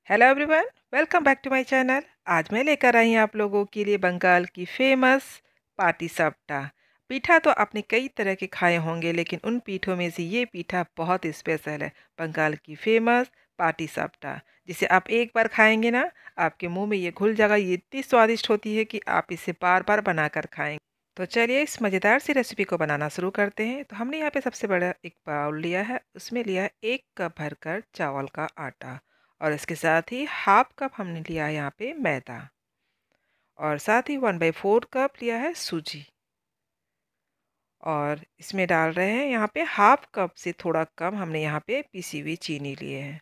Hello everyone, welcome back to my channel. आज मैं लेकर आई हूँ आप लोगों के लिए बंगाल की फेमस पाटी सापटा। पीठा तो आपने कई तरह के खाए होंगे, लेकिन उन पीठों में से ये पीठा बहुत स्पेशल है। बंगाल की फेमस पाटी सापटा, जिसे आप एक बार खाएंगे ना, आपके मुंह में ये घुल जाएगा। ये इतनी स्वादिष्ट होती है कि आप इसे बार बार बनाकर खाएंगे। तो चलिए इस मज़ेदार सी रेसिपी को बनाना शुरू करते हैं। तो हमने यहाँ पे सबसे बड़ा एक बाउल लिया है, उसमें लिया है 1 कप भरकर चावल का आटा, और इसके साथ ही हाफ कप हमने लिया है यहाँ पे मैदा, और साथ ही 1/4 कप लिया है सूजी। और इसमें डाल रहे हैं यहाँ पे हाफ कप से थोड़ा कम हमने यहाँ पे पिसी हुई चीनी लिए हैं।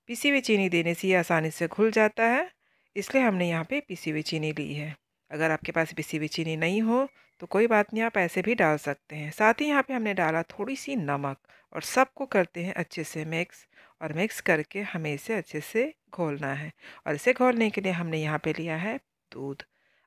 पिसी हुई चीनी देने से ये आसानी से घुल जाता है, इसलिए हमने यहाँ पे पिसी हुई चीनी ली है। अगर आपके पास पिसी हुई चीनी नहीं हो तो कोई बात नहीं, आप ऐसे भी डाल सकते हैं। साथ ही यहाँ पे हमने डाला थोड़ी सी नमक, और सबको करते हैं अच्छे से मिक्स। और मिक्स करके हमें इसे अच्छे से घोलना है। और इसे घोलने के लिए हमने यहाँ पे लिया है दूध।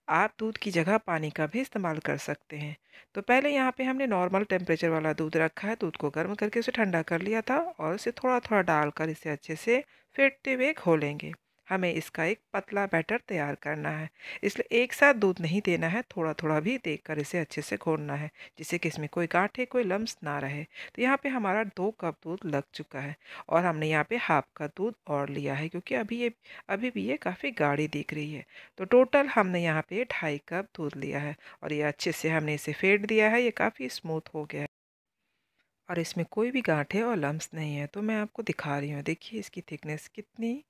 आप दूध की जगह पानी का भी इस्तेमाल कर सकते हैं। तो पहले यहाँ पे हमने नॉर्मल टेम्परेचर वाला दूध रखा है। दूध को गर्म करके उसे ठंडा कर लिया था, और इसे थोड़ा थोड़ा डालकर इसे अच्छे से फेंटते हुए घोलेंगे। हमें इसका एक पतला बैटर तैयार करना है, इसलिए एक साथ दूध नहीं देना है, थोड़ा थोड़ा भी देकर इसे अच्छे से घोलना है, जिससे कि इसमें कोई गांठें कोई लम्स ना रहे। तो यहाँ पे हमारा 2 कप दूध लग चुका है, और हमने यहाँ पे हाफ का दूध और लिया है, क्योंकि अभी भी ये काफ़ी गाढ़ी दिख रही है। तो टोटल हमने यहाँ पे 2.5 कप दूध लिया है, और ये अच्छे से हमने इसे फेंट दिया है। ये काफ़ी स्मूथ हो गया है, और इसमें कोई भी गांठें और लम्स नहीं है। तो मैं आपको दिखा रही हूँ, देखिए इसकी थिकनेस कितनी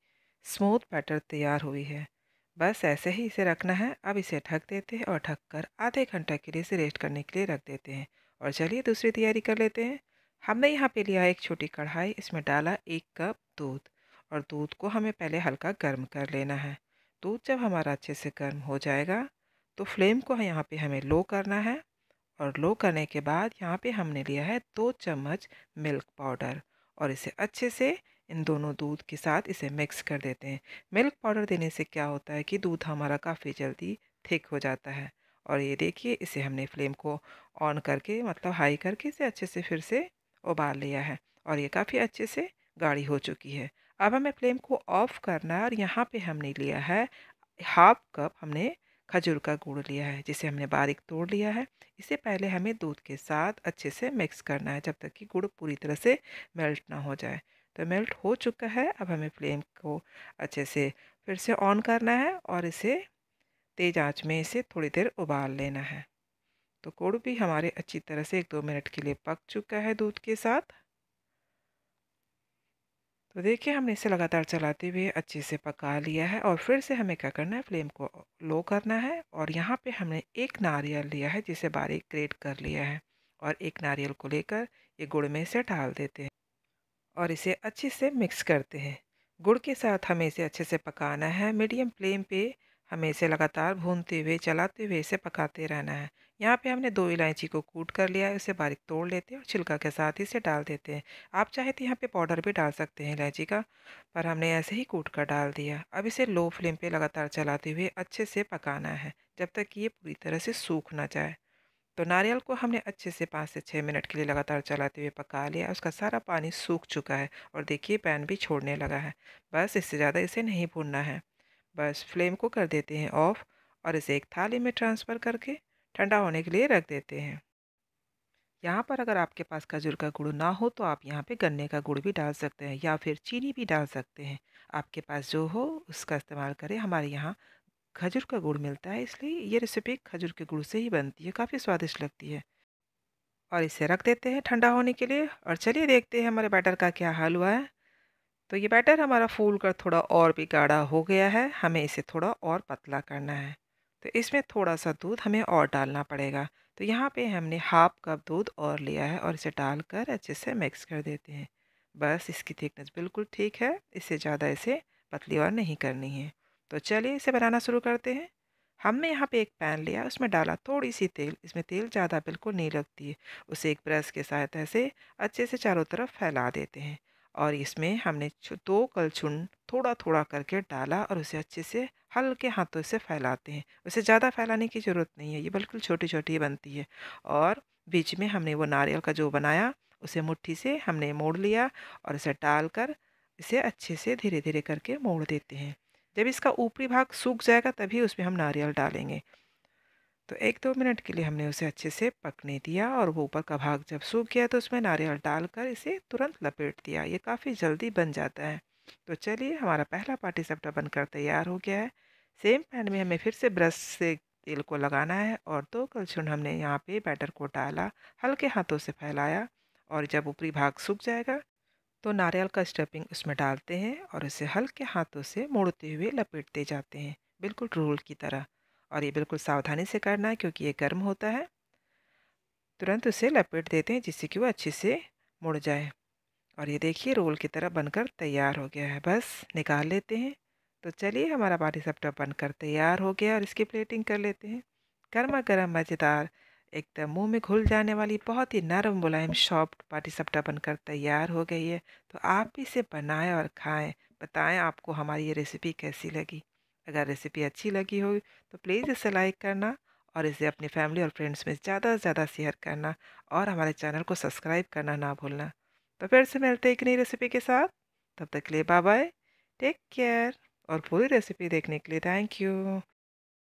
स्मूथ बैटर तैयार हुई है। बस ऐसे ही इसे रखना है। अब इसे ढक देते हैं, और ढककर आधे घंटे के लिए इसे रेस्ट करने के लिए रख देते हैं। और चलिए दूसरी तैयारी कर लेते हैं। हमने यहाँ पे लिया एक छोटी कढ़ाई, इसमें डाला 1 कप दूध, और दूध को हमें पहले हल्का गर्म कर लेना है। दूध जब हमारा अच्छे से गर्म हो जाएगा तो फ्लेम को यहाँ पे हमें लो करना है। और लो करने के बाद यहाँ पे हमने लिया है 2 चम्मच मिल्क पाउडर, और इसे अच्छे से इन दोनों दूध के साथ इसे मिक्स कर देते हैं। मिल्क पाउडर देने से क्या होता है कि दूध हमारा काफ़ी जल्दी थिक हो जाता है। और ये देखिए, इसे हमने फ्लेम को ऑन करके, मतलब हाई करके, इसे अच्छे से फिर से उबाल लिया है, और ये काफ़ी अच्छे से गाढ़ी हो चुकी है। अब हमें फ्लेम को ऑफ करना है, और यहाँ पे हमने लिया है हाफ कप हमने खजूर का गुड़ लिया है, जिसे हमने बारीक तोड़ लिया है। इसे पहले हमें दूध के साथ अच्छे से मिक्स करना है, जब तक कि गुड़ पूरी तरह से मेल्ट ना हो जाए। तो मेल्ट हो चुका है। अब हमें फ्लेम को अच्छे से फिर से ऑन करना है, और इसे तेज़ आंच में इसे थोड़ी देर उबाल लेना है। तो गुड़ भी हमारे अच्छी तरह से 1-2 मिनट के लिए पक चुका है दूध के साथ। तो देखिए, हमने इसे लगातार चलाते हुए अच्छे से पका लिया है। और फिर से हमें क्या करना है, फ्लेम को लो करना है। और यहाँ पे हमने एक नारियल लिया है, जिसे बारीक ग्रेट कर लिया है, और एक नारियल को लेकर ये गुड़ में इसे डाल देते हैं, और इसे अच्छे से मिक्स करते हैं। गुड़ के साथ हमें इसे अच्छे से पकाना है। मीडियम फ्लेम पे हमें इसे लगातार भूनते हुए, चलाते हुए इसे पकाते रहना है। यहाँ पे हमने 2 इलायची को कूट कर लिया है, उसे बारीक तोड़ लेते हैं और छिलका के साथ ही इसे डाल देते हैं। आप चाहे तो यहाँ पे पाउडर भी डाल सकते हैं इलायची का, पर हमने ऐसे ही कूट कर डाल दिया। अब इसे लो फ्लेम पे लगातार चलाते हुए अच्छे से पकाना है, जब तक कि ये पूरी तरह से सूख ना जाए। तो नारियल को हमने अच्छे से 5 से 6 मिनट के लिए लगातार चलाते हुए पका लिया। उसका सारा पानी सूख चुका है, और देखिए पैन भी छोड़ने लगा है। बस इससे ज़्यादा इसे नहीं भूनना है। बस फ्लेम को कर देते हैं ऑफ, और इसे एक थाली में ट्रांसफ़र करके ठंडा होने के लिए रख देते हैं। यहाँ पर अगर आपके पास खजूर का गुड़ ना हो तो आप यहाँ पे गन्ने का गुड़ भी डाल सकते हैं, या फिर चीनी भी डाल सकते हैं। आपके पास जो हो उसका इस्तेमाल करें। हमारे यहाँ खजूर का गुड़ मिलता है, इसलिए ये रेसिपी खजूर के गुड़ से ही बनती है, काफ़ी स्वादिष्ट लगती है। और इसे रख देते हैं ठंडा होने के लिए। और चलिए देखते हैं हमारे बैटर का क्या हाल हुआ है। तो ये बैटर हमारा फूल कर थोड़ा और भी गाढ़ा हो गया है। हमें इसे थोड़ा और पतला करना है, तो इसमें थोड़ा सा दूध हमें और डालना पड़ेगा। तो यहाँ पे हमने हाफ कप दूध और लिया है, और इसे डालकर अच्छे से मिक्स कर देते हैं। बस इसकी थिकनेस बिल्कुल ठीक है, इससे ज़्यादा इसे पतली और नहीं करनी है। तो चलिए इसे बनाना शुरू करते हैं। हमने यहाँ पे एक पैन लिया, उसमें डाला थोड़ी सी तेल। इसमें तेल ज़्यादा बिल्कुल नहीं लगती है। उसे एक ब्रश के सहायता से अच्छे से चारों तरफ फैला देते हैं, और इसमें हमने 2 कलछुन थोड़ा थोड़ा करके डाला, और उसे अच्छे से हल्के हाथों से फैलाते हैं। उसे ज़्यादा फैलाने की ज़रूरत नहीं है, ये बिल्कुल छोटी छोटी बनती है। और बीच में हमने वो नारियल का जो बनाया, उसे मुट्ठी से हमने मोड़ लिया, और इसे डालकर इसे अच्छे से धीरे धीरे करके मोड़ देते हैं। जब इसका ऊपरी भाग सूख जाएगा तभी उसमें हम नारियल डालेंगे। तो 1-2 मिनट के लिए हमने उसे अच्छे से पकने दिया और वो ऊपर का भाग जब सूख गया तो उसमें नारियल डालकर इसे तुरंत लपेट दिया। ये काफ़ी जल्दी बन जाता है। तो चलिए हमारा पहला पाटीसैपटा बनकर तैयार हो गया है। सेम पैन में हमें फिर से ब्रश से तेल को लगाना है और 2 कलछुल हमने यहाँ पे बैटर को डाला, हल्के हाथों से फैलाया और जब ऊपरी भाग सूख जाएगा तो नारियल का स्टफिंग उसमें डालते हैं और इसे हल्के हाथों से मोड़ते हुए लपेटते जाते हैं, बिल्कुल रोल की तरह। और ये बिल्कुल सावधानी से करना है क्योंकि ये गर्म होता है। तुरंत उसे लपेट देते हैं जिससे कि वो अच्छे से मुड़ जाए। और ये देखिए रोल की तरह बनकर तैयार हो गया है। बस निकाल लेते हैं। तो चलिए हमारा पाटीसैपटा बनकर तैयार हो गया और इसकी प्लेटिंग कर लेते हैं। गर्मा गर्म मज़ेदार, एकदम मुंह में घुल जाने वाली, बहुत ही नरम मुलायम सॉफ्ट पाटीसैपटा बनकर तैयार हो गई है। तो आप भी इसे बनाएं और खाएं। बताएं आपको हमारी ये रेसिपी कैसी लगी। अगर रेसिपी अच्छी लगी हो तो प्लीज़ इसे लाइक करना और इसे अपनी फैमिली और फ्रेंड्स में ज़्यादा से ज़्यादा शेयर करना और हमारे चैनल को सब्सक्राइब करना ना भूलना। तो फिर से मिलते हैं एक नई रेसिपी के साथ। तब तक के लिए बाय बाय, टेक केयर और पूरी रेसिपी देखने के लिए थैंक यू।